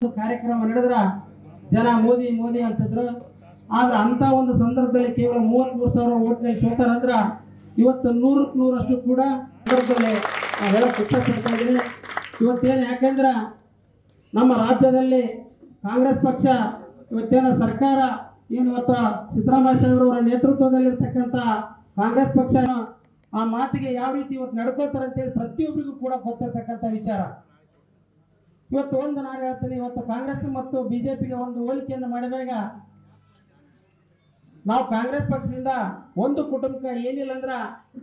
ಕಾರ್ಯಕ್ರಮ ನಡೆದ್ರ ಜನ ಮೋದಿ ಮೋದಿ ಅಂತಿದ್ರು. ಆದ್ರೆ ಅಂತ ಒಂದು ಸಂದರ್ಭದಲ್ಲಿ ಕೇವಲ 33,000 ಓಟ್ನಲ್ಲಿ ಸೋತಾರಂದ್ರ ಇವತ್ತು 100ಕ್ಕೆ 100 ಕೂಡ ಸಂದರ್ಭದಲ್ಲಿ ಹೇಳಕ್ ಇಷ್ಟಪಡ್ತಾ ಇದ್ದೀನಿ. ಇವತ್ತೇನು ಯಾಕಂದ್ರೆ ನಮ್ಮ ರಾಜ್ಯದಲ್ಲಿ ಕಾಂಗ್ರೆಸ್ ಪಕ್ಷ ಇವತ್ತೇನ ಸರ್ಕಾರ ಏನು ಇವತ್ತು ಸಿದ್ದರಾಮಯ್ಯ ಸಾಹೇಬ್ರವರ ನೇತೃತ್ವದಲ್ಲಿರ್ತಕ್ಕಂಥ ಕಾಂಗ್ರೆಸ್ ಪಕ್ಷ ಆ ಮಾತಿಗೆ ಯಾವ ರೀತಿ ಇವತ್ತು ನಡ್ಕೋತಾರೆ ಅಂತೇಳಿ ಪ್ರತಿಯೊಬ್ಬರಿಗೂ ಕೂಡ ಗೊತ್ತಿರ್ತಕ್ಕಂಥ ವಿಚಾರ. ಇವತ್ತು ಒಂದು ನಾನು ಹೇಳ್ತೀನಿ, ಇವತ್ತು ಕಾಂಗ್ರೆಸ್ ಮತ್ತು ಬಿಜೆಪಿಗೆ ಒಂದು ಹೋಲಿಕೆಯನ್ನು ಮಾಡಿದಾಗ ನಾವು ಕಾಂಗ್ರೆಸ್ ಪಕ್ಷದಿಂದ ಒಂದು ಕುಟುಂಬಕ್ಕೆ ಏನಿಲ್ಲ ಅಂದ್ರ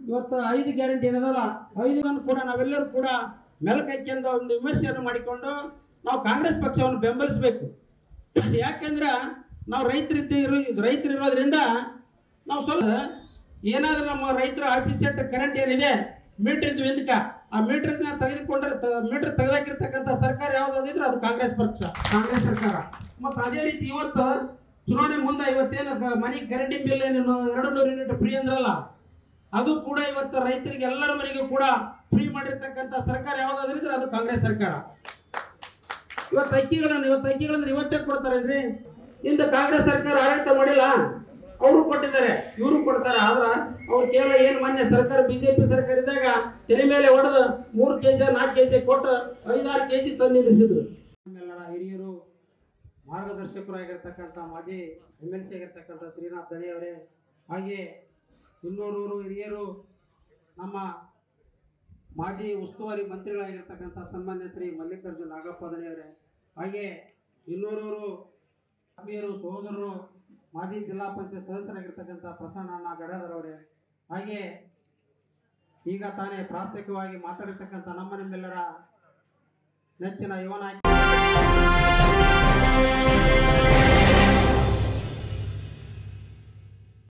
ಇವತ್ತು 5 ಗ್ಯಾರಂಟಿ ಏನದಲ್ಲ 5 ಕೂಡ ನಾವೆಲ್ಲರೂ ಕೂಡ ಮೆಲುಕೈಕೊಂಡು ಒಂದು ವಿಮರ್ಶೆಯನ್ನು ಮಾಡಿಕೊಂಡು ನಾವು ಕಾಂಗ್ರೆಸ್ ಪಕ್ಷವನ್ನು ಬೆಂಬಲಿಸಬೇಕು. ಯಾಕೆಂದ್ರೆ ನಾವು ರೈತರಿರೋದ್ರಿಂದ ನಾವು ಸ್ವಲ್ಪ ಏನಾದ್ರೂ ನಮ್ಮ ರೈತರ ಆಫೀಸೆಟ್ ಕರೆಂಟ್ ಏನಿದೆ ಮೀಟರ್ ವೇದಿಕ ಆ ಮೀಟರ್ನ ಮೀಟರ್ ತೆಗೆದಾಕಿರ್ತಕ್ಕಂಥ ಸರ್ಕಾರ ಯಾವ್ದಾದಿದ್ರೆ ಅದು ಕಾಂಗ್ರೆಸ್ ಸರ್ಕಾರ. ಮತ್ತು ಅದೇ ರೀತಿ ಇವತ್ತು ಚುನಾವಣೆ ಮುಂದೆ ಇವತ್ತೇನು ಮನೆ ಕರೆಂಟ್ ಬಿಲ್ ಏನು 200 ಯೂನಿಟ್ ಫ್ರೀ ಅಂದ್ರಲ್ಲ ಅದು ಕೂಡ ಇವತ್ತು ರೈತರಿಗೆ ಎಲ್ಲರ ಮನೆಗೂ ಕೂಡ ಫ್ರೀ ಮಾಡಿರ್ತಕ್ಕಂಥ ಸರ್ಕಾರ ಯಾವ್ದಾದ್ರಿದ್ರೆ ಅದು ಕಾಂಗ್ರೆಸ್ ಸರ್ಕಾರ. ಇವತ್ತು ಅಕ್ಕಿಗಳನ್ನ ಇವತ್ತೇ ಕೊಡ್ತಾರೇನ್ರಿ? ಇಂದ ಕಾಂಗ್ರೆಸ್ ಸರ್ಕಾರ ಆಡಳಿತ ಮಾಡಿಲ್ಲ, ಅವರು ಕೊಟ್ಟಿದ್ದಾರೆ, ಇವರು ಕೊಡ್ತಾರೆ. ಆದ್ರ ಅವ್ರು ಕೇವಲ ಏನು ಮೊನ್ನೆ ಸರ್ಕಾರ ಬಿಜೆಪಿ ಸರ್ಕಾರ ಇದ್ದಾಗ ತಲೆ ಮೇಲೆ ಹೊಡೆದು 3 kg 4 kg ಕೊಟ್ಟು 5-6 kg ತಂದು ನಿಲ್ಲಿಸಿದ್ರು. ಹಿರಿಯರು ಮಾರ್ಗದರ್ಶಕರಾಗಿರ್ತಕ್ಕಂಥ ಮಾಜಿ MLC ಆಗಿರ್ತಕ್ಕಂಥ ಶ್ರೀನಾಥ್ ದಣಿ ಅವರೇ, ಹಾಗೆ ಇನ್ನೂರೂರು ಹಿರಿಯರು ನಮ್ಮ ಮಾಜಿ ಉಸ್ತುವಾರಿ ಮಂತ್ರಿಗಳಾಗಿರ್ತಕ್ಕಂಥ ಸನ್ಮಾನ್ಯ ಶ್ರೀ ಮಲ್ಲಿಕಾರ್ಜುನ್ ನಾಗಪ್ಪ ದಣಿ ಅವರೇ, ಹಾಗೆ ಇನ್ನೂರೂರು ಆತ್ಮೀಯರು ಸಹೋದರರು ಮಾಜಿ ಜಿಲ್ಲಾ ಪಂಚಾಯತ್ ಸದಸ್ಯರಾಗಿರ್ತಕ್ಕಂಥ ಪ್ರಸನ್ನ ಗಡಾಧರ್ ಅವರೇ, ಹಾಗೆ ಈಗ ತಾನೇ ಪ್ರಾಸ್ತಾವಿಕವಾಗಿ ಮಾತಾಡಿರ್ತಕ್ಕಂಥ ನಿಮ್ಮೆಲ್ಲರ ನೆಚ್ಚಿನ ಯುವ ನಾಯಕ